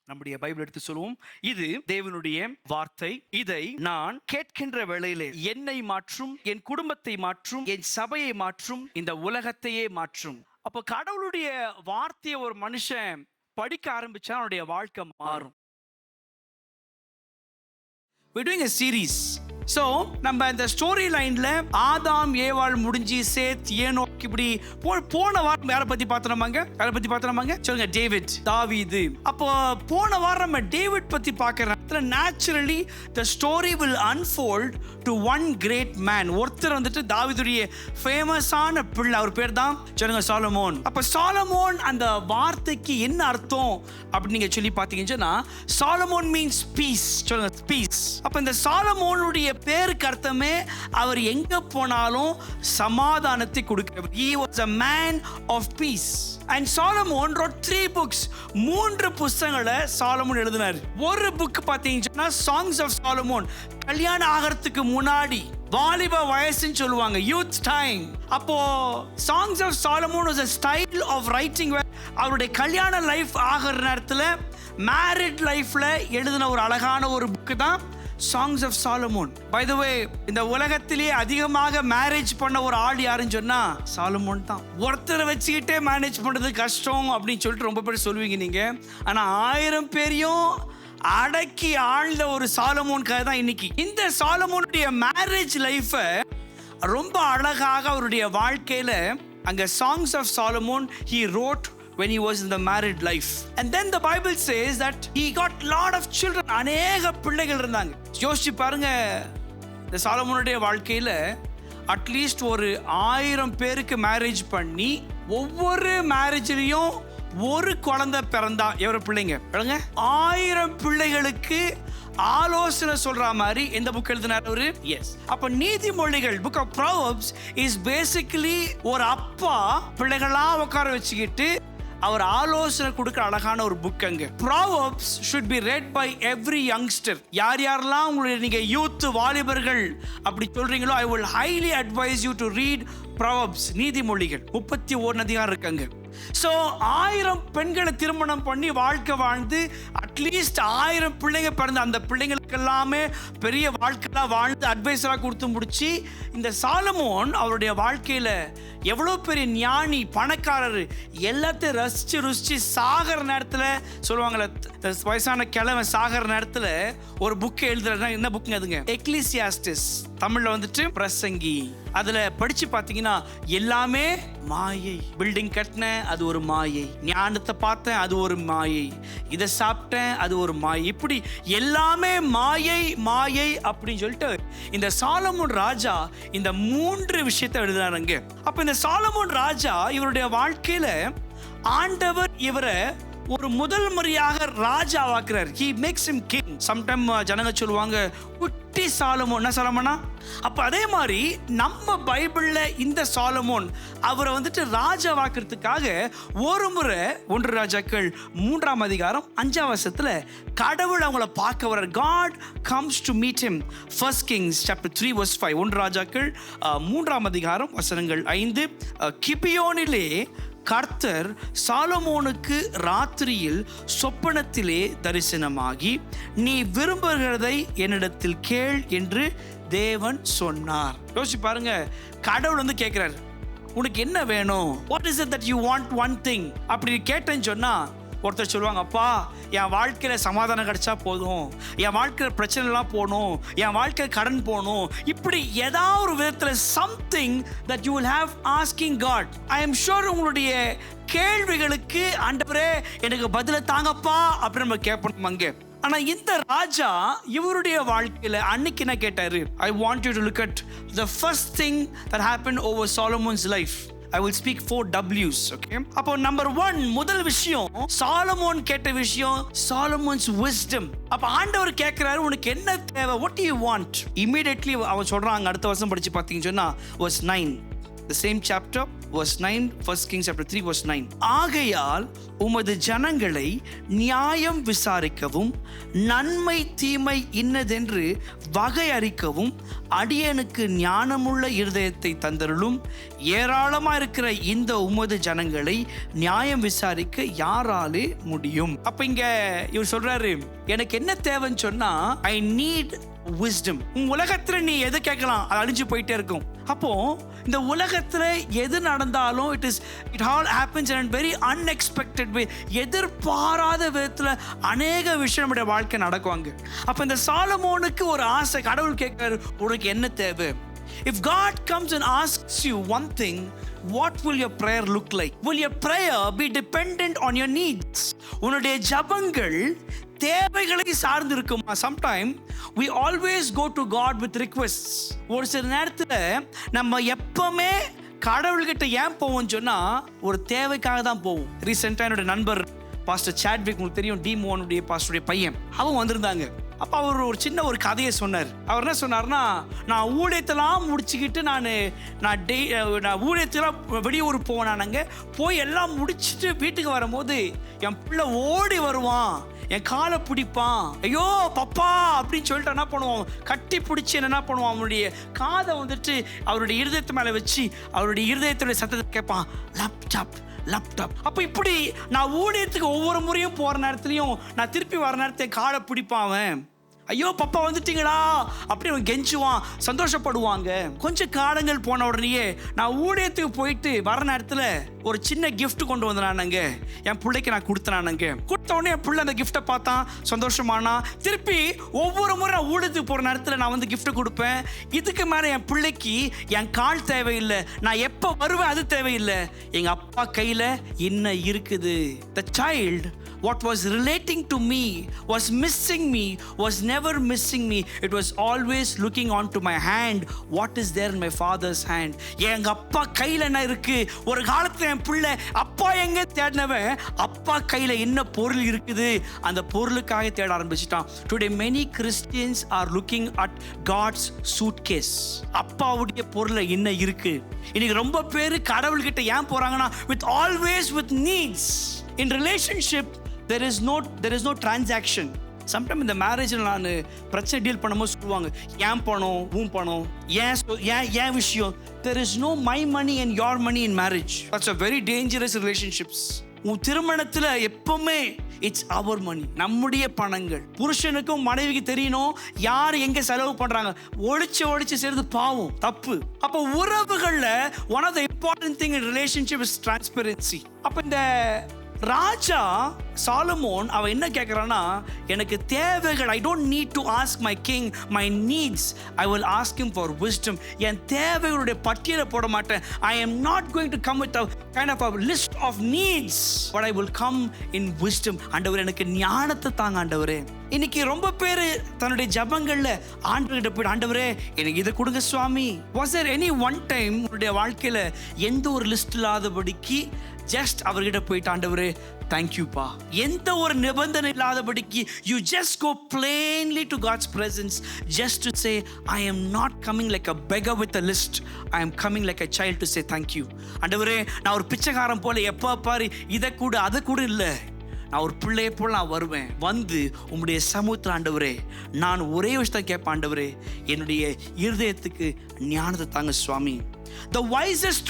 நம்முடைய பைபிள் எடுத்து சொல்லுவோம். இது தேவனுடைய வார்த்தை. இதை நான் கேட்கின்ற வேளையிலே என்னை மாற்றும், என் குடும்பத்தை மாற்றும், என் சபையை மாற்றும், இந்த உலகத்தையே மாற்றும். அப்ப கடவுளுடைய வார்த்தையை ஒரு மனுஷன் படிக்க ஆரம்பிச்சா அவனுடைய வாழ்க்கை மாறும். We're doing a series. So நம்ம இந்த ஸ்டோரி லைன்ல ஆதாம் ஏவாள் முடிஞ்சு சேத் ஏனோக் இப்படி போன வாரம் யாரை பத்தி பார்த்தோமாங்க சொல்லுங்க. டேவிட், தாவீது. அப்போ போன வாரம் நம்ம டேவிட் பத்தி பார்க்கறோம். Naturally the story will unfold to one great man. ஒருத்தர் வந்துட்டு தாவீதுடைய ஃபேமஸான பிள்ளை, அவர் பேர் தான் சொல்லுங்க சாலமோன். அப்ப சாலமோன் அந்த வார்த்தைக்கு என்ன அர்த்தம் அப்படி நீங்க சொல்லி பார்த்தீங்கன்னா, சாலமோன் மீன்ஸ் பீஸ். சொல்லுங்க பீஸ். அப்ப இந்த சாலமோனுடைய பேருக்கு அர்த்தமே அவர் எங்க போனாலும் சமாதானத்தை கொடுக்கிறவர். He was a man of peace. And Solomon wrote 3 books. 3 புத்தகங்களை சாலமோன் எழுதினார். ஒரு புக் பார்த்தீங்கன்னா Songs of Solomon, கல்யாணம் ஆகிறதுக்கு முன்னாடி வாலிப வயசுன்னு சொல்லுவாங்க, யூத் டைம். அப்போ Songs of Solomon was a style of writing. அவருடைய கல்யாண லைஃப் ஆகிற நேரத்தில் மேரிட் லைஃப்ல எழுதின ஒரு அழகான ஒரு புக்கு தான் Songs of Solomon. By the way, இந்த உலகத்திலேயே அதிகமாக மேரேஜ் பண்ண ஒரு ஆள் யாருன்னு சொன்னா சாலமோன் தான். ஒருத்தரை வச்சுக்கிட்டே மேனேஜ் பண்றது கஷ்டம் அப்படின்னு சொல்லிட்டு ரொம்ப பேர் சொல்லுவீங்க நீங்க. ஆனா 1000 பேரையும் அடக்கி ஆழ்ந்த ஒரு சாலமோன் கதை தான் இன்னைக்கு. இந்த சாலமோனுடைய மேரேஜ் லைஃபை ரொம்ப அழகாக அவருடைய வாழ்க்கையில அங்க Songs of Solomon he wrote when he was in the married life. And then the Bible says that he got lot of children. அநேக பிள்ளைகள் இருந்தாங்க. யோசிச்சு பாருங்க, இந்த சாலமோனுடைய வாழ்க்கையில அட்லீஸ்ட் ஒரு 1000 பேருக்கு மேரேஜ் பண்ணி ஒவ்வொரு மேரேஜ்லயும் ஒரு குழந்தை பிறந்தா எவ்வளவு பிள்ளைங்க? 1000 பிள்ளைகளுக்கு ஆலோசனை சொல்ற மாதிரி எந்த புக் எழுதினார் அவரு? எஸ். அப்ப நீதிமொழிகள், book of proverbs is basically ஒரு அப்பா பிள்ளைகளா உட்கார வச்சுக்கிட்டு அவர் ஆலோசனை கொடுக்கிற அழகான ஒரு புக். அங்க Proverbs should be read by every youngster. யார் யாரெல்லாம் உங்களுடைய நீங்க யூத் வாலிபர்கள் அப்படி சொல்றீங்களோ, I will highly advise you to read Proverbs. நீதிமொழிகள் 31 அதிகாரம் இருக்காங்க. ஸோ 1000 பெண்களை திருமணம் பண்ணி வாழ்க்கை வாழ்ந்து அட்லீஸ்ட் 1000 பிள்ளைங்க பிறந்த அந்த பிள்ளைங்களுக்கு எல்லாமே பெரிய வாழ்க்கைலாம் வாழ்ந்து அட்வைஸராக கொடுத்து முடிச்சு இந்த சாலமோன் அவருடைய வாழ்க்கையில் எவ்வளோ பெரிய ஞானி, பணக்காரர், எல்லாத்தையும் ருசிச்சு சாகிற நேரத்தில் சொல்லுவாங்கள்ல, வயசான கிழமை சாகிற நேரத்தில் ஒரு புக்கை எழுதுறதுனா என்ன புக்குங்க அதுங்க? எக்லிசியாஸ்டிஸ், தமிழில் வந்துட்டு பிரசங்கி. அதில் படித்து பார்த்தீங்கன்னா எல்லாமே மாயை. பில்டிங் கட்டினேன், அது ஒரு மாயை. ஞானத்தை பார்த்தேன், அது ஒரு மாயை. இதை சாப்பிட்டேன், அது ஒரு மாயை. இப்படி எல்லாமே மாயை மாயை அப்படின்னு சொல்லிட்டு இந்த சாலமோன் ராஜா இந்த 3 விஷயத்தை எழுதுறாருங்க. அப்ப இந்த சாலமோன் ராஜா இவருடைய வாழ்க்கையில ஆண்டவர் இவரை ஒரு முதல் முறையாக ராஜாவாக்குறார். He makes him king. Sometime ஜனங்க சொல்லுவாங்க குட்டி சாலமோன். என்ன சாலமோனா? அப்ப அதே மாதிரி நம்ம பைபிள்ல இந்த சாலமோன் அவரை வந்துட்டு ராஜாவாக்குறதுக்காக ஒரு முறை 1 ராஜாக்கள் 3ஆம் அதிகாரம் 5ஆம் வசனத்துல கடவுள் அவங்கள பார்க்க வர்றார். God comes to meet him. 1 Kings chapter 3 verse 5. 1 ராஜாக்கள் 3ஆம் அதிகாரம் வசனங்கள் 5. கிபியோனிலே கர்த்தர் சாலமோனுக்கு ராத்திரியில் சொப்பனத்திலே தரிசனமாகி, நீ விரும்புகிறதை என்னிடத்தில் கேள் என்று தேவன் சொன்னார். யோசிச்சு பாருங்க, கடவுள் வந்து கேட்கிறார், உனக்கு என்ன வேணும்? What is it that you want? one thing. அப்படி கேட்டேன்னு சொன்னா ஒருத்தர் சொல்லுவாங்க, அப்பா என் வாழ்க்கையில் சமாதானம் கிடைச்சா போதும், என் வாழ்க்கையில் பிரச்சனைலாம் போகணும், என் வாழ்க்கையில் கடன் போகணும், இப்படி ஏதாவது ஒரு விதத்தில் something that you will have asking God. I am sure உங்களுடைய கேள்விகளுக்கு ஆண்டவரே எனக்கு பதிலை தாங்கப்பா அப்படின்னு நம்ம கேட்போம் அங்கே. ஆனால் இந்த ராஜா இவருடைய வாழ்க்கையில் அன்னைக்கு என்ன கேட்டாரு? I want you to look at the first thing that happen over Solomon's life. I will speak 4 W's. Okay. அப்போ நம்பர் 1 முதல் விஷயம் சாலமோன் கேட்ட விஷயம் சாலமோன்ஸ் wisdom. அப்ப ஆண்டவர் கேட்கிறாரு, உனக்கு என்ன தேவை? What do you want? Immediately அவன் சொல்றாங்க, அடுத்த வருஷம் படிச்சு பார்த்தீங்கன்னு சொன்னா verse 9, the same chapter, verse 9, 1 Kings chapter 3 verse 9. ஆகையால் உமது ஜனங்களை நியாயம் விசாரிக்கவும் நன்மை தீமை இன்னதென்று வகையறிக்கவும் அடியனுக்கு ஞானமுள்ள இருதயத்தை தந்தருளும். ஏராளமா இருக்கிற இந்த உமது ஜனங்களை நியாயம் விசாரிக்க யாராலே முடியும்? அப்ப இங்க இவர் சொல்றாரு, எனக்கு என்ன தேவைன்னு சொன்னா, ஐ நீட் wisdom. உலகத்துல நீ எது கேட்கலாம், அது அழிஞ்சு போயிட்டே இருக்கும். அப்போ இந்த உலகத்துல எது நடந்தாலும் it all happens in a very unexpected way. எதிர்பாராத விதத்துல அநேக விஷயம் நம்முடைய வாழ்க்கை நடக்குவாங்க. அப்ப இந்த சாலமோனுக்கு ஒரு ஆசை, கடவுள் கேட்கிறாரு, உனக்கு என்ன தேவை? If God comes and asks you one thing, what will your prayer look like? Will your prayer be dependent on your needs? உன்னுடைய ஜெபங்கள் தேவைகளை சார்ந்து இருக்குமா? Sometime we always go to God with requests. ஒரு சில நேரத்துல நம்ம எப்பவுமே கடவுள்கிட்ட ஏன் போவோம்னு சொன்னா ஒரு தேவைக்காக தான் போவோம். ரீசெண்டா என்னோட நண்பர் பாஸ்டர் சாட்விக், உங்களுக்கு தெரியும், D1 பாஸ்டருடைய பையன், அவங்க வந்திருந்தாங்க. அப்போ அவர் ஒரு சின்ன ஒரு கதையை சொன்னார். அவர் என்ன சொன்னார்னா, நான் ஊழியத்தெல்லாம் முடிச்சுக்கிட்டு நான் ஊழியத்தெல்லாம் வெளியூர் போவேனானங்க, போய் எல்லாம் முடிச்சுட்டு வீட்டுக்கு வரும்போது என் பிள்ளை ஓடி வருவான், என் காலை பிடிப்பான், ஐயோ பப்பா அப்படின்னு சொல்லிட்டு என்ன பண்ணுவான், கட்டி பிடிச்சி என்ன பண்ணுவான், அவனுடைய காதை வந்துட்டு அவருடைய இருதயத்து மேலே வச்சு அவருடைய இருதயத்துடைய சத்தத்தை கேட்பான், லேப்டாப் லேப்டாப். அப்போ இப்படி நான் ஊழியத்துக்கு ஒவ்வொரு முறையும் போகிற நேரத்துலையும் நான் திருப்பி வர நேரத்தை காலை பிடிப்பான், ஐயோ பப்பா வந்துட்டீங்களா அப்படி அவன் கெஞ்சுவான், சந்தோஷப்படுவாங்க. கொஞ்சம் காலங்கள் போன உடனேயே நான் ஊழியத்துக்கு போயிட்டு வர நேரத்தில் ஒரு சின்ன கிஃப்ட் கொண்டு வந்தானானுங்க, என் பிள்ளைக்கு நான் கொடுத்தனானுங்க. கொடுத்த உடனே என் பிள்ளை அந்த கிஃப்டை பார்த்தான், சந்தோஷமானா. திருப்பி ஒவ்வொரு முறை நான் ஊழியத்துக்கு போகிற நேரத்தில் நான் வந்து கிஃப்ட் கொடுப்பேன். இதுக்கு மேலே என் பிள்ளைக்கு என் கால் தேவையில்லை, நான் எப்போ வருவேன் அது தேவையில்லை, எங்கள் அப்பா கையில் என்ன இருக்குது. The child what was relating to me, was missing me, was never missing me. It was always looking onto my hand. What is there in my father's hand? எங்க அப்பா கையில என்ன இருக்கு? ஒரு காலத்துல என் பிள்ளை அப்பா எங்க தேடினவன் அப்பா கையில என்ன பொருள் இருக்குது அந்த பொருளுக்காக தேட ஆரம்பிச்சிட்டான். Today many Christians are looking at God's suitcase. அப்பாவுடைய பொருள்ல என்ன இருக்கு? இன்னைக்கு ரொம்ப பேர் கடவுள்கிட்ட ஏன் போறாங்கன்னா with always with needs. In relationship there is no transaction. Sometime இந்த மேரேஜில் நான் பிரச்சனை டீல் பண்ணும்போது சொல்லுவாங்க, ஏன் பணம் உன் பணம், ஏன் விஷயம். there is no my money and your money in marriage. That's a very dangerous relationships. உன் திருமணத்தில் எப்பவுமே இட்ஸ் அவர் மணி, நம்முடைய பணங்கள். புருஷனுக்கும் மனைவிக்கு தெரியணும் யார் எங்க செலவு பண்றாங்க. ஒழிச்சு செய்யறது பாவம், தப்பு. அப்போ உறவுகள்ல one of the important thing in relationship is transparency. அப்ப இந்த ராஜா சாலமோன் அவன் என்ன கேட்குறான்னா, எனக்கு தேவைகள், I don't need to ask my king my needs, I will ask him for wisdom. என் தேவைகளுடைய பட்டியலை போட மாட்டேன். I am not going to come with a kind of a list of needs, but I will come in wisdom. ஆண்டவர் எனக்கு ஞானத்தை தாங்க ஆண்டவரே. இன்னைக்கு ரொம்ப பேர் தன்னுடைய ஜபங்கள்ல ஆண்டவர்கிட்ட போய்ட்டு, ஆண்டவரே எனக்கு இதை கொடுங்க சுவாமி. Was there any one time உன்னுடைய வாழ்க்கையில எந்த ஒரு லிஸ்ட் இல்லாதபடிக்கு ஜஸ்ட் அவர்கிட்ட போயிட்டு, ஆண்டவரே தேங்க்யூப்பா, எந்த ஒரு நிபந்தனை இல்லாதபடிக்கு you just go plainly to God's presence just to say, I am not coming like a beggar with a list, I am coming like a child to say thank you. ஆண்டவரே நான் ஒரு பிச்சைக்காரன் போல எப்போ பாரு இதை கூட அதை கூட இல்லை, நான் ஒரு பிள்ளையை போல் நான் வருவேன். வந்து உங்களுடைய சமூகத்தில் ஆண்டவரே நான் ஒரே விஷயத்தை கேட்பேன், ஆண்டவரே என்னுடைய இருதயத்துக்கு ஞானத்தை தாங்க சுவாமி. The wisest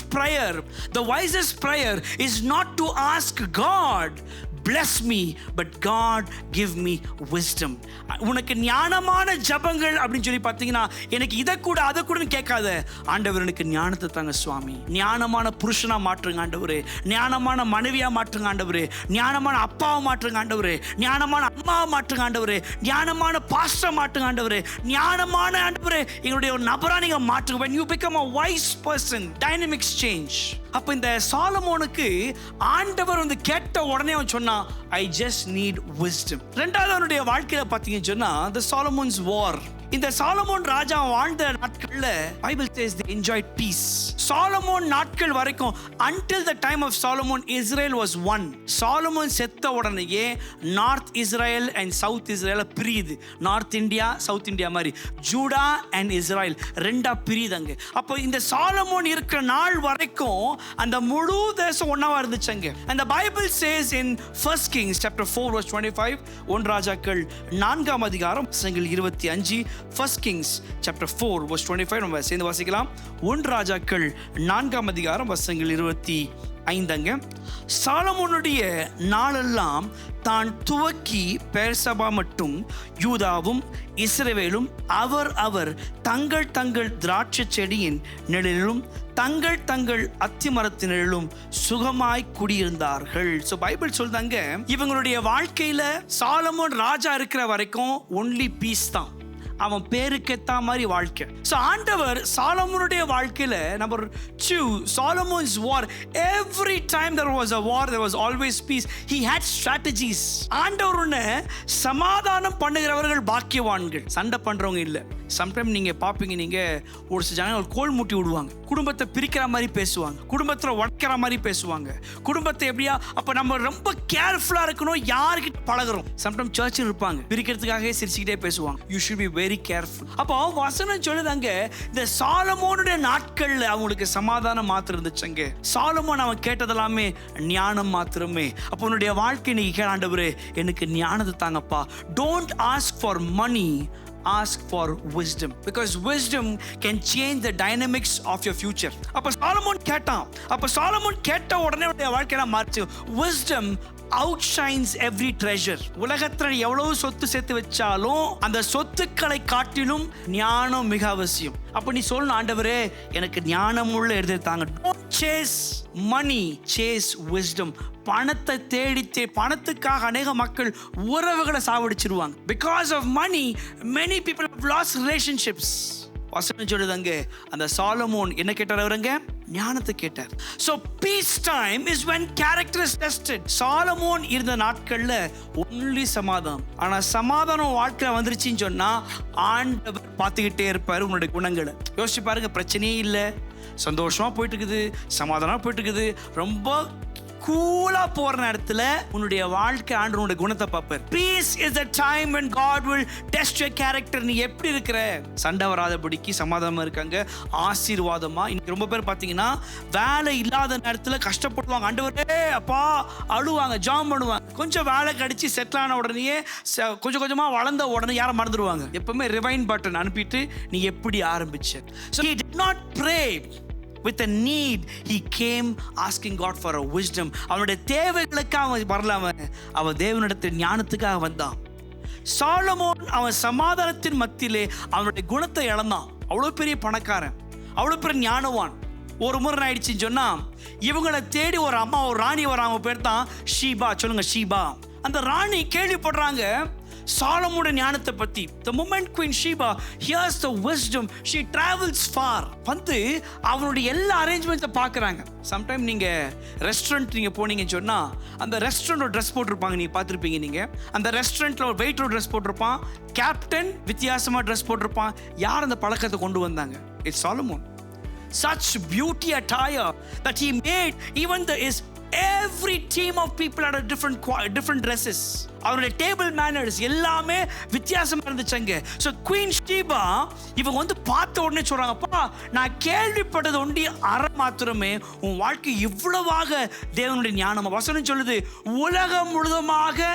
prayer is not to ask God bless me, but God give me wisdom. உனக்கு ஞானமான ஜபங்கள் அப்படின்னு சொல்லி பார்த்தீங்கன்னா, எனக்கு இதை கூட அதை கூட கேட்காத, ஆண்டவர் எனக்கு ஞானத்தை தாங்க சுவாமி, ஞானமான புருஷனா மாற்றுங்க ஆண்டவரே, ஞானமான மனைவியா மாற்றுங்க ஆண்டவரே, ஞானமான அப்பாவை மாற்றுங்க ஆண்டவரே, ஞானமான அம்மாவை மாற்றுங்க ஆண்டவரே, ஞானமான பாஸ்டரை மாற்றுங்க ஆண்டவரே, ஞானமான ஆண்டவரே எங்களுடைய ஒரு நபரா நீங்க மாற்றுங்க. when you become a wise person, dynamics change. அப்ப இந்த சாலமோனுக்கு ஆண்டவர் வந்து கேட்ட உடனே அவன் சொன்னான், I just need wisdom. ரெண்டாவது அவனுடைய வாழ்க்கையில பார்த்தீங்கன்னு சொன்னா, the Solomon's war. இந்த சாலமோன் ராஜா வாழ்ந்த நாட்கள்ல Bible says they enjoyed peace. Solomon நாட்கள் வரைக்கும் until the time of Solomon Israel was one. Solomon செத்த உடனேயே நார்த் இஸ்ரேல் அண்ட் சவுத் இஸ்ரேல பிரியுது. நார்த் இந்தியா சவுத் இந்தியா மாதிரி ஜூடா அண்ட் இஸ்ரேல் ரெண்டா பிரியுதாங்க. அப்போ இந்த சாலமோன் இருக்கிற நாள் வரைக்கும் அந்த முழு தேசம் ஒன்னாவா இருந்துச்சுங்க. and the Bible says in 1 Kings chapter 4 verse 25, 1 ராஜாக்கள் 4ஆம் அதிகாரம் வசனங்கள் 25. 1 Kings chapter 4 verse 25 நம்ம சேர்ந்து வாசிக்கலாம். 1 ராஜாக்கள் 4ஆம் அதிகாரம் வசனங்கள் 25. சாலமோனுடைய நாளெல்லாம் தான் துவக்கி பெர்சபா மட்டும் யூதாவும் இஸ்ரவேலும் அவர் தங்கள் தங்கள் திராட்சை செடியின் நிழலிலும் தங்கள் தங்கள் அத்திமரத்தினரிலும் சுகமாய் குடியிருந்தார்கள். ஸோ பைபிள் சொல்றாங்க இவங்களுடைய வாழ்க்கையில சாலமோன் ராஜா இருக்கிற வரைக்கும் ஒன்லி பீஸ் தான். அவன் பேருக்கேத்த மாதிரி வாழ்க்கை. ஸோ ஆண்டவர் சாலமோனுடைய வாழ்க்கையில number 2, Solomon's war, every time there was a war there was always peace. He had strategies. ஆண்டவருன்னு சமாதானம் பண்ணுகிறவர்கள் பாக்கியவான்கள், சண்டை பண்றவங்க இல்லை. சம்டைம் நீங்க பாப்பீங்க, நீங்க ஒரு சில ஜனங்கள் கோல் மூட்டி விடுவாங்க, குடும்பத்தை பிரிக்கிற மாதிரி பேசுவாங்க, குடும்பத்தில் உடைக்கிற மாதிரி பேசுவாங்க, குடும்பத்தை எப்படியா. அப்ப நம்ம ரொம்ப கேர்ஃபுல்லா இருக்கணும் யார்கிட்ட பழகுறோம். சம்டைம் சர்ச்சில் இருப்பாங்க, பிரிக்கிறதுக்காக சிரிச்சுக்கிட்டே பேசுவாங்க. You should be very careful. அப்போ வசனம் சொல்லுதாங்க இந்த சாலமோனுடைய நாட்கள்ல அவங்களுக்கு சமாதானம் மாத்திரம் இருந்துச்சுங்க. சாலமோன் அவன் கேட்டதெல்லாமே ஞானம் மாத்திரமே. அப்போ உன்னுடைய வாழ்க்கை நீங்க கேள, ஆண்டவரே எனக்கு ஞானத்தை தாங்கப்பா. Don't ask for money, ask for wisdom, because wisdom can change the dynamics of your future. அப்ப சாலமோன் கேட்டான். அப்ப சாலமோன் கேட்ட உடனே அவருடைய வாழ்க்கையில மாறிச்சு. wisdom outshines every treasure. உலகத்துல எவ்வளவு சொத்து சேர்த்து வச்சாலும் அந்த சொத்துக்களை காட்டிலும் ஞானம் மிக அவசியம். அப்ப நீ சொல்லணும், ஆண்டவரே எனக்கு ஞானம் உள்ள எடுத்தாங்க. Don't chase money, chase wisdom. பணத்தை தேடி பணத்துக்காக அநேக மக்கள் உறவுகளை சாவடிச்சிருவாங்க. Because of money many people have lost relationships. வசனம் சொல்லுதாங்க அந்த சாலமோன் என்ன கேட்டார்? அவருங்க ஞானத்தை கேட்டார். So peace time is when character is tested. Solomon இருந்த நாட்கள்ல only சமாதானம். ஆனா சமாதானம் வாழ்க்கையில வந்துருச்சுன்னு சொன்னா ஆண்டவர் பார்த்துக்கிட்டே இருப்பாரு உன்னுடைய குணங்களை. யோசிச்சு பாருங்க, பிரச்சனையே இல்லை, சந்தோஷமா போயிட்டு இருக்குது, சமாதானமா போயிட்டு இருக்குது, ரொம்ப கூலா போற நேரத்துல உன்னுடைய வாழ்க்கை ஆண்டவருடைய குணத்தை பார்ப்பார். Peace is the time when God will test your character. நீ எப்படி இருக்கிற? சண்டை வராதபடிக்கு சமாதானமா இருக்காங்க, ஆசீர்வாதமா. இன்னைக்கு ரொம்ப பேர் பாத்தீங்கன்னா வேலை இல்லாத நேரத்துல கஷ்டப்படுவாங்க, ஆண்டவரே அப்பா அழுவாங்க, ஜாம் பண்ணுவாங்க. கொஞ்சம் வேலை கடிச்சு செட்டில் ஆன உடனே கொஞ்சம் கொஞ்சமா வளர்ந்த உடனே யாரை மறந்துடுவாங்க. எப்பவுமே ரிவைண்ட் பட்டன் அனுப்பிட்டு நீ எப்படி ஆரம்பிச்ச. So he did not pray with a need, he came asking God for a wisdom. அவனுடைய தேவைகளுக்காக வரல, அவன் தேவனிடத்தில் ஞானத்துக்காக வந்தான். சாலமோன் அவன் சமாதானத்தின் மத்தியிலே அவனுடைய குணத்தை இழந்தான். அவ்வளோ பெரிய பணக்காரன், அவ்வளோ பெரிய ஞானவான். ஒரு முறை ஆயிடுச்சுன்னு சொன்னா இவங்களை தேடி ஒரு அம்மா, ஒரு ராணி வராங்க, பேர் தான் ஷீபா. சொல்லுங்க ஷீபா. அந்த ராணி கேள்விப்படுறாங்க சாலமோனுடைய ஞானத்தை பத்தி. The moment Queen Sheba hears the wisdom, she travels far. வந்து அவனுடைய எல்லா அரேஞ்ச்மெண்ட்ஸை பார்க்குறாங்க. சம்டைம் நீங்க ரெஸ்டாரண்ட் நீங்க போனீங்கன்னு சொன்னா அந்த ரெஸ்டாரண்ட் ட்ரெஸ் போட்டிருப்பாங்க, நீங்க பார்த்துருப்பீங்க. நீங்க அந்த ரெஸ்டாரண்ட்ல ஒரு வெயிட்டர் ட்ரெஸ் போட்டிருப்பான், கேப்டன் வித்தியாசமா ட்ரெஸ் போட்டிருப்பான். யார் அந்த பழக்கத்தை கொண்டு வந்தாங்க? It's Solomon. Such beauty attire that he made even every team of people had a different dresses. அவருடைய டேபிள் மேனர்ஸ் எல்லாமே வித்தியாசமா இருந்துச்சுங்க. ஸோ குவீன் ஷீபா இவங்க வந்து பார்த்த உடனே சொல்றாங்கப்பா, நான் கேள்விப்பட்டது ஒண்டி அரை மாத்திரமே, உன் வாழ்க்கை இவ்வளவாக தேவனுடைய ஞானம். வசனம் சொல்லுது உலகம் முழுதுமாக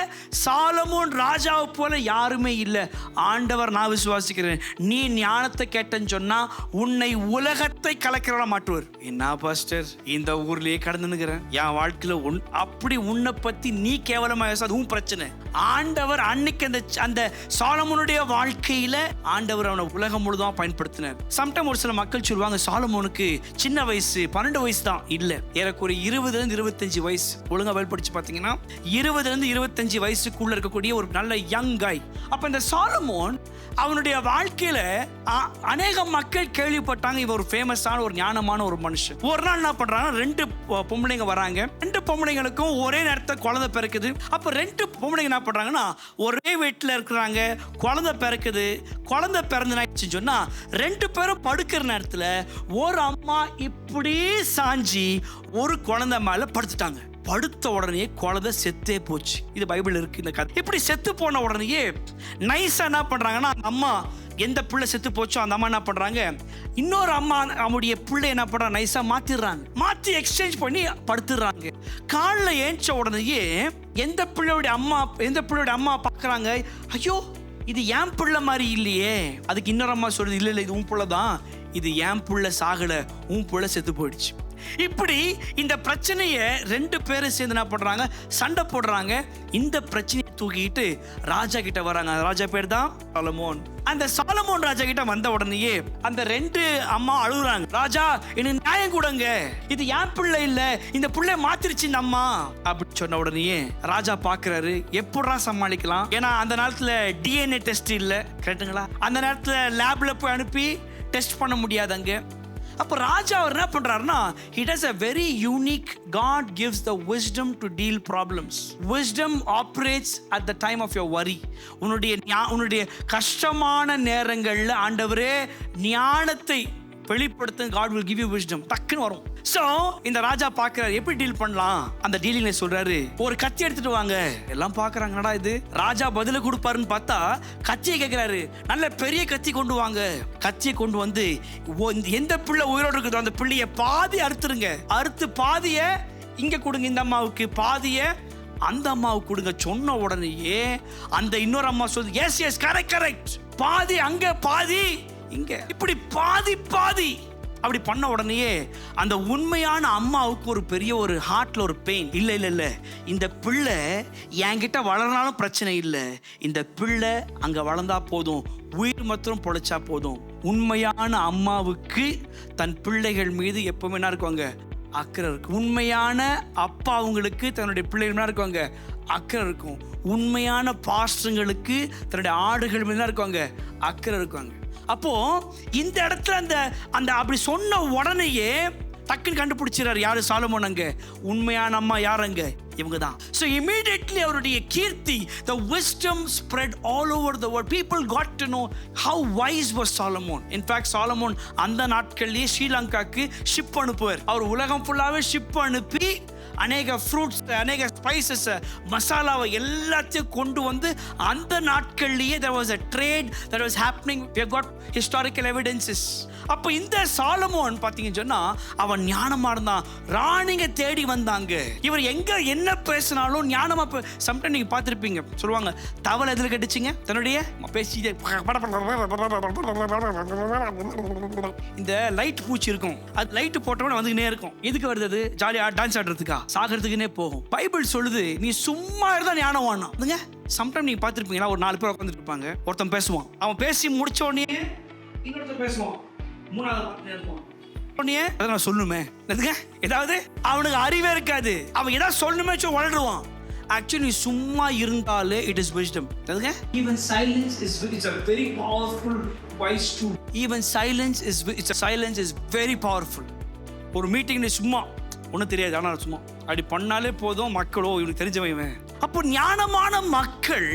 சாலமோன் ராஜாவை போல யாருமே இல்லை. ஆண்டவர் நான் விசுவாசிக்கிறேன், நீ ஞானத்தை கேட்டேன்னு சொன்னா உன்னை உலகத்தை கலக்கிறவள மாட்டுவார். என்ன பாஸ்டர், இந்த ஊர்லயே கடந்துனுக்கிறேன், என் வாழ்க்கையில அப்படி உன்னை பத்தி நீ கேவலமா அதுவும் பிரச்சனை. ஆண்டவர் அன்னைக்கு அந்த சாலமோனுடைய வாழ்க்கையில ஆண்டவர் அவனை உலகம் முழுதும் பயன்படுத்தினார். சம்டைம் ஒரு சில மக்கள் சொல்லுவாங்க சாலமோனுக்கு சின்ன வயசு, 12 வயசு தான். இல்ல, ஏறக்குறைய 20-25 வயசு. ஒழுங்கா படிச்சு பாத்தீங்கன்னா 20-25 வயசுக்குள்ள இருக்கக்கூடிய ஒரு நல்ல யங் காய். அப்ப இந்த சாலமோன் அவனுடைய வாழ்க்கையில அநேக மக்கள் கேள்விப்பட்டாங்க இவர் ஒரு ஃபேமஸான ஒரு ஞானமான ஒரு மனுஷன். ஒரு நாள் என்ன பண்றாங்க, 2 பொம்பளைங்க வராங்க. 2 பொம்பளைங்களுக்கும் ஒரே நேரத்துல குழந்தை பிறக்குது. அப்ப 2 பொம்பளைங்க பிள்ளைங்க என்ன பண்றாங்கன்னா, ஒரே வீட்டில் இருக்கிறாங்க, குழந்தை பிறக்குது. குழந்தை பிறந்துச்சுன்னு சொன்னா 2 பேரும் படுக்கிற நேரத்தில் ஒரு அம்மா இப்படி சாஞ்சி ஒரு குழந்தை மேல படுத்துட்டாங்க. படுத்த உடனே குழந்தை செத்தே போச்சு. இது பைபிள் இருக்கு இந்த கதை. இப்படி செத்து போன உடனேயே நைஸா என்ன பண்றாங்கன்னா, அந்த அம்மா எந்த பிள்ளை செத்து போச்சோ அந்த அம்மா என்ன பண்றாங்க, இன்னொரு அம்மா அவங்களுடைய பிள்ளை என்ன பண்றாங்க, நைஸா மாத்தி எக்ஸ்சேஞ்ச் பண்ணி படுத்துடுறாங்க. காலைல ஏஞ்ச உடனேயே எந்த பிள்ளையோட அம்மா பார்க்கறாங்க, ஐயோ இது என் பிள்ளை மாதிரி இல்லையே. அதுக்கு இன்னொரு அம்மா சொல்றது, இல்ல இது உன் பிள்ளை தான், இது என் பிள்ளை சாகல, உன் பிள்ளை செத்து போயிடுச்சு. இப்படி இந்த பிரச்சனையை 2 பேரும் சேர்ந்து என்ன பண்றாங்க, சண்டை போடுறாங்க. இந்த பிரச்சனையை தூக்கிட்டு ராஜா கிட்ட வராங்க. அந்த ராஜா பேர் தான் சாலமோன். அந்த சாலமோன் ராஜா கிட்ட வந்த உடனேயே அந்த 2 அம்மா அழுகுறாங்க, ராஜா எனக்கு நியாயம் கொடுங்க, இது என் பிள்ளை இல்ல, இந்த பிள்ளை மாத்திருச்சு இந்த அம்மா அப்படி சொன்ன உடனேயே ராஜா பாக்குறாரு, எப்படா சமாளிக்கலாம். ஏன்னா அந்த நேரத்துல DNA டெஸ்ட் இல்ல, கரெக்டுங்களா? அந்த நேரத்துல லேப்ல போய் அனுப்பி டெஸ்ட் பண்ண முடியாதங்க. அப்போ ராஜா அவர் என்ன பண்றாருன்னா, he does a very unique, God gives the wisdom to deal problems. Wisdom operates at the time of your worry. உன்னுடைய கஷ்டமான நேரங்கள்ல ஆண்டவரே ஞானத்தை வெளிப்படுத்த, God will give you wisdom. டக்குன்னு வரும். சோ இந்த ராஜா பாக்குறாரு எப்படி டீல் பண்ணலாம். அந்த டீலிங்ல சொல்றாரு, ஒரு கத்தி எடுத்துட்டு வாங்க. எல்லாம் பாக்குறாங்க, என்னடா இது, ராஜா பதில கொடுப்பாருன்னு பார்த்தா கத்தியை கேட்கிறாரு. நல்ல பெரிய கத்தி கொண்டு வாங்க. கத்தியை கொண்டு வந்து எந்த பிள்ளை உயிரோடு இருக்குதோ அந்த பிள்ளைய பாதி அறுத்துருங்க, அறுத்து பாதிய இங்க கொடுங்க, இந்த அம்மாவுக்கு பாதிய அந்த அம்மாவுக்கு கொடுங்க. சொன்ன உடனேயே அந்த இன்னொரு அம்மா சொல்லுது, எஸ் கரெக்ட், பாதி அங்க பாதி இங்க, இப்படி பாதி அப்படி பண்ண உடனேயே அந்த உண்மையான அம்மாவுக்கு ஒரு பெரிய ஒரு ஹார்ட்ல ஒரு பெயின். இல்ல இந்த பிள்ளை என்கிட்ட வளர்னாலும் பிரச்சனை இல்லை, இந்த பிள்ளை அங்க வளர்ந்தா போதும், உயிர் மாத்திரம் பொழைச்சா போதும். உண்மையான அம்மாவுக்கு தன் பிள்ளைகள் மீது எப்பவுமே என்ன இருக்குவாங்க, அக்கறை இருக்கு. உண்மையான அப்பா அவங்களுக்கு தன்னுடைய பிள்ளைகள் என்ன இருக்குவாங்க, அக்கறை இருக்கும். உண்மையான பாஸ்டர்களுக்கு தன்னுடைய ஆடுகள் மீது இருக்குவாங்க, அக்கறை இருக்குவாங்க. அப்போ இந்த இடத்துல அந்த அப்படி சொன்ன உடனேயே டக்குன்னு கண்டுபிடிச்சிறாரு யாரு, சாலமோன். அங்க உண்மையான அம்மா யாருங்க, இவங்க தான். So immediately அவருடைய கீர்த்தி, the wisdom spread all over the world. People got to know how wise was Solomon. In fact Solomon அந்த நாட்களிலேயே ஸ்ரீலங்காக்கு ஷிப் அனுப்புவார். அவர் உலகம் ஃபுல்லாவே ஷிப் அனுப்பி அநேக ஃப்ரூட்ஸ், அநேக ஸ்பைசஸ், மசாலாவை எல்லாத்தையும் கொண்டு வந்து அந்த நாட்கள்லேயே there was a trade that was happening. We have got historical evidences. அப்போ இந்த சாலமோன் பார்த்தீங்கன்னு சொன்னா அவன் ஞானமா இருந்தான். ராணிங்க தேடி வந்தாங்க. இவர் எங்க என்ன பேசினாலும் ஞானமா. சம்டைம் நீங்க பார்த்துருப்பீங்க, சொல்லுவாங்க தவளை எதில் கட்டுச்சிங்க, தன்னுடைய பேசி இந்த லைட் பூச்சி இருக்கும், அது லைட் போட்டவன வந்துக்கினே இருக்கும். எதுக்கு வருது, அது ஜாலியா டான்ஸ் ஆடுறதுக்கா, சாகிறதுக்குன்னே போகும். பைபிள் சொல்லுது நீ சும்மா இருந்தா ஞானம் வாங்க. சம்டைம் நீங்க பார்த்துருப்பீங்களா, ஒரு 4 பேர் உட்காந்துட்டு இருப்பாங்க, ஒருத்தன் பேசுவான், அவன் பேசி முடிச்ச உடனே இன்னொருத்தர் பேசுவான், 3வது இருப்பான். நான் சொல்லுமே ஏதாவது அவனுக்கு அறிவே இருக்காது, அவன் ஏதாவது சொல்லணுமே வளருவான். Actually சும்மா இருந்தாலே it is wisdom. Even silence is a very powerful wise tool. Even silence is very powerful. ஒரு மீட்டிங் சும்மா ஒன்றும் தெரியாது, ஆனால் சும்மா அப்படி பண்ணாலே போதும், மக்களோ இவனுக்கு தெரிஞ்சவன். அப்போ ஞானமான மக்கள்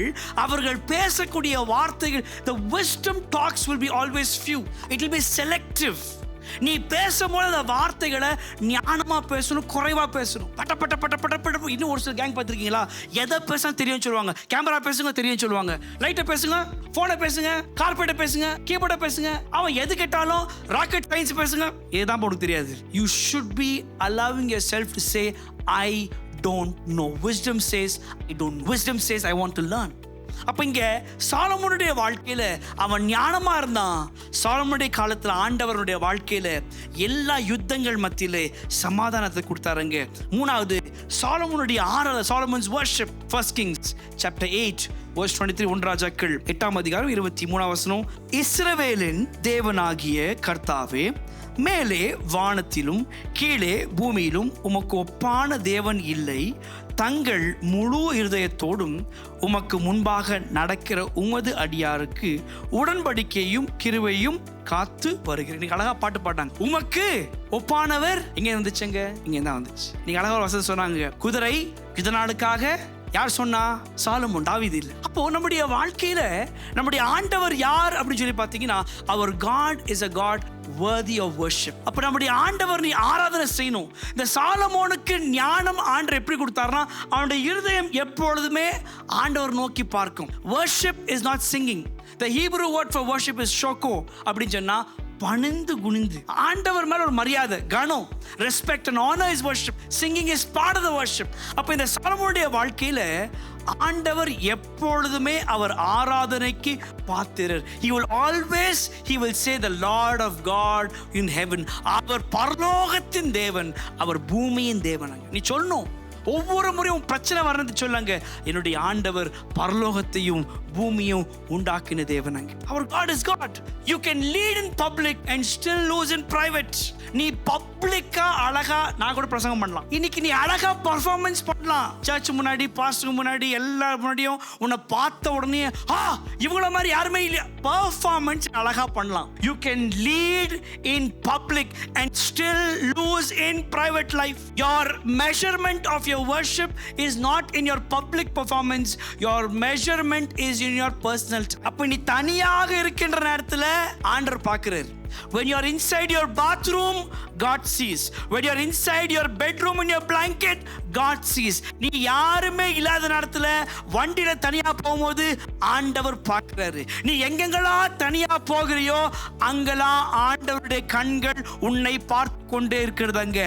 அவர்கள் பேசக்கூடிய வார்த்தைகள், the wisdom talks will be always few. It will be selective. நீ பேசும்போது அந்த வார்த்தைகளை ஞானமா பேசணும், குறைவா பேசணும். பட்ட பட்ட பட்ட பட்ட பட்ட. இன்னும் ஒரு சில கேங் பார்த்துருக்கீங்களா, எதை பேச தெரியும் சொல்லுவாங்க, கேமரா பேசுங்க தெரியும் சொல்லுவாங்க, லைட்டை பேசுங்க, போனை பேசுங்க, கார்பெட்டை பேசுங்க, கீபோர்டை பேசுங்க. அவன் எது கேட்டாலும் ராக்கெட் சயின்ஸ் பேசுங்க, இதுதான் உனக்கு தெரியாது. You should be allowing yourself to say I don't know. Wisdom says I don't know. Wisdom says I want to learn. அப்ப இங்க சாலமோனுடைய வாழ்க்கையில அவன் ஞானமா இருந்தான். சாலமோனுடைய காலத்துல ஆண்டவருடைய வாழ்க்கையில எல்லா யுத்தங்கள் மத்தியிலே சமாதானத்தை கொடுத்தாருங்க. 3வது சாலமோனுடைய Solomon's worship. 1 Kings chapter 8 verse 23. 1 ராஜாக்கள் 8ஆம் அதிகாரம் 23ஆம் வசனம். இஸ்ரவேலின் தேவனாகிய கர்த்தாவே, மேலே வானத்திலும் கீழே பூமியிலும் உமக்கு ஒப்பான தேவன் இல்லை. தங்கள் முழு இருதயத்தோடும் உமக்கு முன்பாக நடக்கிற உமது அடியாருக்கு உடன்படிக்கையும் கிருபையும் காத்து வருகிறேன். நீங்க அழகா பாட்டு பாட்டாங்க, உமக்கு ஒப்பானவர். இங்க வந்துச்சுங்க, இங்க தான் வந்துச்சு. நீங்க அழகா வசதி சொன்னாங்க, குதிரை யுத நாளுக்காக யார் சொன்னா? சாலமோன், தாவீது இல்லை. அப்போ நம்முடைய வாழ்க்கையில நம்முடைய ஆண்டவர் யார் அப்படின்னு சொல்லி பார்த்தீங்கன்னா, அவர் God is a God worthy of worship. அப்ப நம்முடைய ஆண்டவர் நீ ஆராதனை செய்யணும். இந்த சாலமோனுக்கு ஞானம் ஆண்டவர் எப்படி கொடுத்தாருன்னா, அவனுடைய இருதயம் எப்பொழுதுமே ஆண்டவர் நோக்கி பார்க்கும். Worship is not singing. The Hebrew word for worship is shoko. அப்படின்னு சொன்னா பணிந்து குனிந்து ஆண்டவர் மேல ஒரு மரியாதை, கனம், respect and honour is worship. Singing is part of the worship. அப்ப இந்த சாலமோனுடைய வாழ்க்கையில ஆண்டவர் எப்பொழுதுமே அவர் ஆராதனைக்கு பாத்திரர். He will say the Lord of God in heaven. அவர் பரலோகத்தின் தேவன், அவர் பூமியின் தேவன். நீ சொல்லணும், ஒவ்வொரு முறையும் பிரச்சனை வரது சொல்லாங்க, என்னுடைய ஆண்டவர் பரலோகத்தையும் பூமியும் உண்டாக்கின தேவனாங்க. Our God is God. You can lead in public and still lose in private. நீ பப்ளிக்கா அழகா, நான் கூட பிரசங்கம் பண்ணலாம், இன்னைக்கு நீ அழகா பர்ஃபார்மன்ஸ் பண்ணலாம், சர்ச் முன்னாடி, பாஸ்டர் முன்னாடி, எல்லாரும் முன்னாடியும் உன்னை பார்த்த உடனே இவங்கள மாதிரி யாருமே இல்லையா, பர்ஃபார்மன்ஸ் அழகா பண்ணலாம். You can lead in public and still lose in private life. Your measurement of your worship is not in your public performance. Your measurement is in your personal. அப்ப நீ தனியாக இருக்கின்ற நேரத்துல ஆண்டவர் பார்க்கிறார். When you are inside your bathroom, God sees. When you are inside your bedroom in your blanket, God sees. நீ யாருமே இல்லாத நேரத்துல வண்டியில தனியா போகும்போது ஆண்டவர் பார்க்கிறாரு. நீ எங்கெங்கெல்லாம் தனியா போகிறியோ அங்கெல்லாம் ஆண்டவருடைய கண்கள் உன்னை பார்த்து கொண்டே இருக்கிறதாங்க.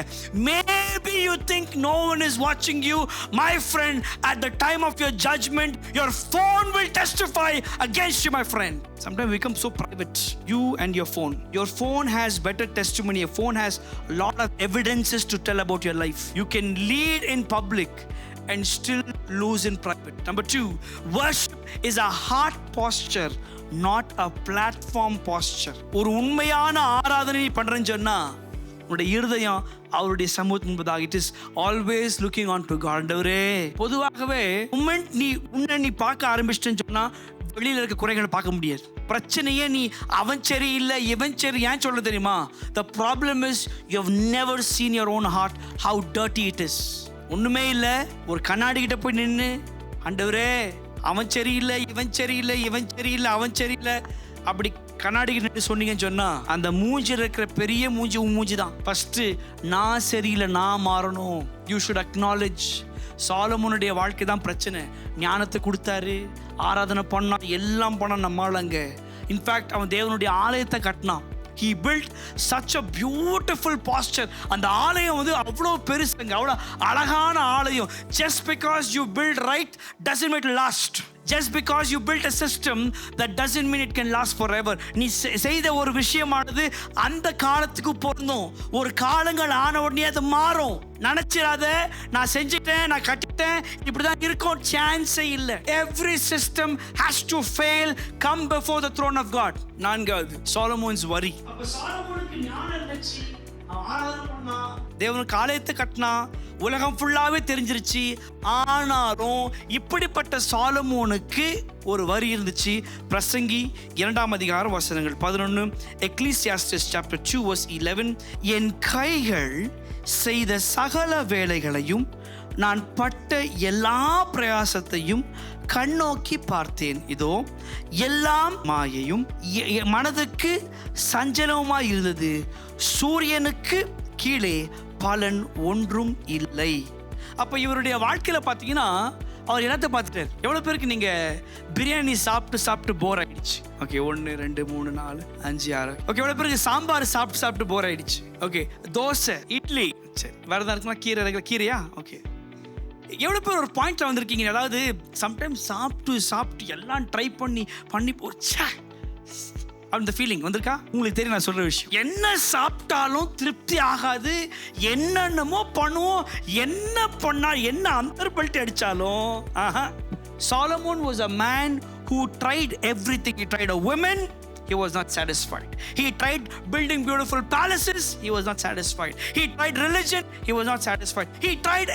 Maybe you think no one is watching you. My friend, at the time of your judgment, your phone will testify against you, my friend. Sometimes we become so private, you and your phone. Your phone has better testimony. Your phone has a lot of evidences to tell about your life. You can lead in public and still lose in private. Number 2, worship is a heart posture, not a platform posture. ஒரு உண்மையான ஆராதனை பண்றேன்னு சொன்னா உன்னுடைய இருதயம் அவருடைய சமூகத்தின் முன்பதாக, it is always looking on to God. ஆண்டவரே, பொதுவாகவே உன்னை நீ பார்க்க ஆரம்பிச்சிட்டேன்னு சொன்னா வெளியில இருக்க குறைகளை பார்க்க முடியாது. பிரச்சனையே நீ அவன் சரி இல்லை இவன் சரி ஏன் சொல்ல தெரியுமா? The problem is you have never seen your own heart, how dirty it is. ஒண்ணுமே இல்லை, ஒரு கண்ணாடி கிட்ட போய் நின்று, ஆண்டவரே அவன் சரியில்லை இவன் சரியில்லை இவன் சரியில்லை அவன் சரியில்லை அப்படி கண்ணாடி கிட்ட சொன்னீங்கன்னு சொன்னா அந்த மூஞ்சி இருக்கிற பெரிய மூஞ்சி உன் மூஞ்சி தான். ஃபர்ஸ்ட் நான் சரியில்லை, நான் மாறணும். You should acknowledge. சாலமோனுடைய வாழ்க்கை தான் பிரச்சனை. ஞானத்தை கொடுத்தாரு, ஆராதனை பண்ணா, எல்லாம் பண்ண நம்மாலங்க. இன்ஃபேக்ட் அவன் தேவனுடைய ஆலயத்தை கட்டினான். He built such a beautiful posture. அந்த ஆலயம் வந்து அவ்வளோ பெருசுங்க, அவ்வளோ அழகான ஆலயம். Just because you build right doesn't mean it last. Just because you built a system, that doesn't mean it can last forever. நீ செய்த ஒரு விஷயமானது அந்த காலத்துக்கு பொருந்தும். ஒரு காலங்கள் ஆன உடனே அது மாறும். நினைச்சிடாத நான் செஞ்சுட்டேன், நான் கட்டிட்டேன், இப்படிதான் இருக்கும், சான்ஸே இல்லை. Every system has to fail, come before the throne of God. 4வது, Solomon's worry. அப்ப சாலமோனுக்கு ஞானம் இருந்துச்சு, ஆராதனை பண்ணா, தேவனுக்கு ஆலயத்தை கட்டினா, உலகம் ஃபுல்லாவே தெரிஞ்சிருச்சு. ஆனாலும் இப்படிப்பட்ட சாலமோனுக்கு ஒரு வரி இருந்துச்சு. பிரசங்கி 2ஆம் அதிகாரம் வசனங்கள் 11, எக்லீசியாஸ்டிஸ் சாப்டர் 2 verse 11. என் கைகள் செய்த சகல வேலைகளையும் நான் பட்ட எல்லா பிரயாசத்தையும் கண்ணோக்கி பார்த்தேன். இதோ எல்லாம் மாயையும் மனதுக்கு சஞ்சலமாய் இருந்தது. சூரியனுக்கு கீழே பலன் ஒன்றும் இல்லை. அப்ப இவருடைய வாழ்க்கையில பாத்தீங்கன்னா அவர் என்னத்தை பார்த்துட்டார்? எவ்வளவு பேருக்கு நீங்க பிரியாணி சாப்பிட்டு போர் ஆயிடுச்சு? ஓகே, 1 2 3 4 5 6. ஓகே, எவ்வளவு பேருக்கு சாம்பார் சாப்பிட்டு போர் ஆயிடுச்சு? ஓகே, தோசை இட்லி, சரி வேற ஏதாவது இருக்குமா? கீரையா? ஓகே, எவ்வளவு பேர் ஒரு பாயிண்ட்ல வந்திருக்கீங்க? அதாவது சம்டைம்ஸ் சாப்பிட்டு எல்லாம் ட்ரை பண்ணி போச்சா அந்த ஃபீலிங் வந்திருக்கா? உங்களுக்கு தெரியும் நான் சொல்ற விஷயம். என்ன சாப்பிட்டாலும் திருப்தி ஆகாது, என்னென்னமோ பண்ணுவோம், என்ன பண்ணா என்ன அந்தர்பல்ட்டி அடிச்சாலும். Solomon was a man who tried everything. He tried a woman, he was not satisfied. He tried building beautiful palaces, he was not satisfied. He tried religion, he was not satisfied. He tried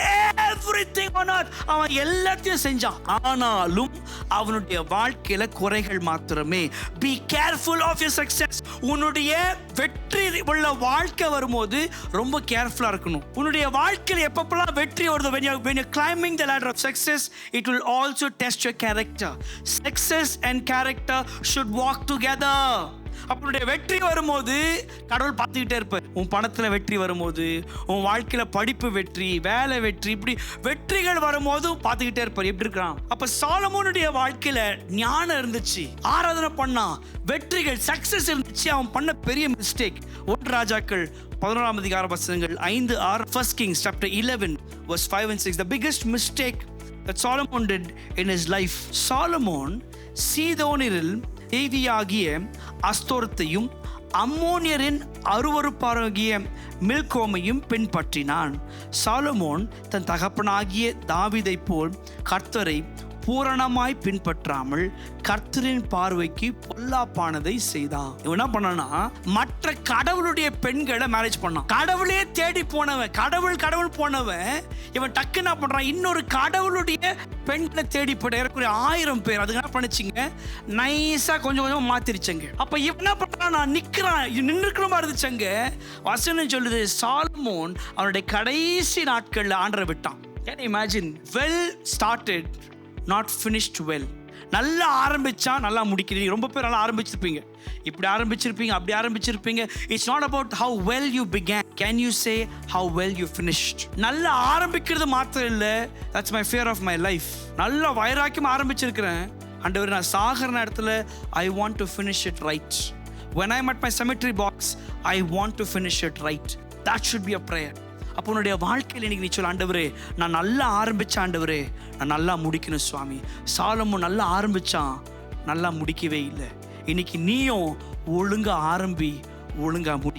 everything on earth. அவன் எல்லாத்தையும் செஞ்சான், ஆனாலும் அவனுடைய வாழ்க்கையில குறைகள் மாத்திரமே. Be careful of your success. உன்னுடைய வெற்றி உள்ள வாழ்க்கை வரும்போது ரொம்ப கேர்ஃபுல்லா இருக்கணும். உன்னுடைய வாழ்க்கையில் எப்பப்பெல்லாம் வெற்றி வருது, when you're climbing the ladder of success, it will also test your character. Success and character should walk together. அப்பனுடைய வெற்றி வரும்போது கடவுள் பார்த்துக்கிட்டே இருப்பார். உன் பணத்தில் வெற்றி வரும்போது, உன் வாழ்க்கையில் படிப்பு வெற்றி, வேலை வெற்றி, இப்படி வெற்றிகள் வரும்போது பார்த்துக்கிட்டே இருப்பார் எப்படி இருக்கிறான். அப்போ சாலமோனுடைய வாழ்க்கையில் ஞானம் இருந்துச்சு, ஆராதனை பண்ணான், வெற்றிகள் சக்சஸ் இருந்துச்சு. அவன் பண்ண பெரிய மிஸ்டேக் 1 ராஜாக்கள் 11ஆம் அதிகார வசனங்கள் 5-6. 1 Kings chapter 11 verse 5 and 6. The biggest mistake that Solomon did in his life. Solomon சீதோனில் தேவியாகிய அஸ்தோரத்தையும் அம்மோனியரின் அருவருப்பாகிய மில்கோமையும் பின்பற்றினான். சாலமோன் தன் தகப்பனாகிய தாவீதை போல் கர்த்தரை பூரணமாய் பின்பற்றாமல் கர்த்தரின் பார்வைக்கு பொல்லாப்பானதை செய்தான். இவன் என்ன பண்ணானா, மற்ற கடவுளுடைய பெண்களை மேரேஜ் பண்ணான். கடவுளே தேடி போனவன், கடவுள் போனவன் இவன் டக்கு என்ன பண்றான், இன்னொரு கடவுளுடைய பெண்களை தேடி போட 1000 பேர். அதுக்கு என்ன பண்ணிச்சுங்க, நைஸா கொஞ்சம் மாத்திருச்சங்க. அப்ப இவன் என்ன பண்றான், நான் நின்றுக்கிற மாதிரி இருந்துச்சங்க. வசனம் சொல்லுது, சாலமோன் அவனுடைய கடைசி நாட்கள்ல ஆண்டரை விட்டான். Can you imagine? Well started, not finished well. நல்லா ஆரம்பிச்சா நல்லா முடிக்கிறீங்க. ரொம்ப பேர் நல்லா ஆரம்பிச்சிருப்பீங்க, இப்படி ஆரம்பிச்சிருப்பீங்க, அப்படி ஆரம்பிச்சிருப்பீங்க. It's not about how well you began. Can you say how well you finished? நல்லா ஆரம்பிக்கிறது மாத்திரம் இல்லை. That's my fear of my life. நல்லா வைராக்கியமா ஆரம்பிச்சிருக்கிறேன், ஆண்டவரே நான் சாகர நேரத்தில் I want to finish it right. When I'm at my cemetery box, I want to finish it right. That should be a prayer. அப்போ உன்னுடைய வாழ்க்கையில் இன்னைக்கு நீ சொல்ல, ஆண்டவரே நான் நல்லா ஆரம்பிச்சேன், ஆண்டவரே நான் நல்லா முடிக்கணும் சுவாமி. சாலமோன் நல்லா ஆரம்பிச்சான், நல்லா முடிக்கவே இல்லை. இன்னைக்கு நீயும் ஒழுங்கா ஆரம்பி, ஒழுங்கா முடி.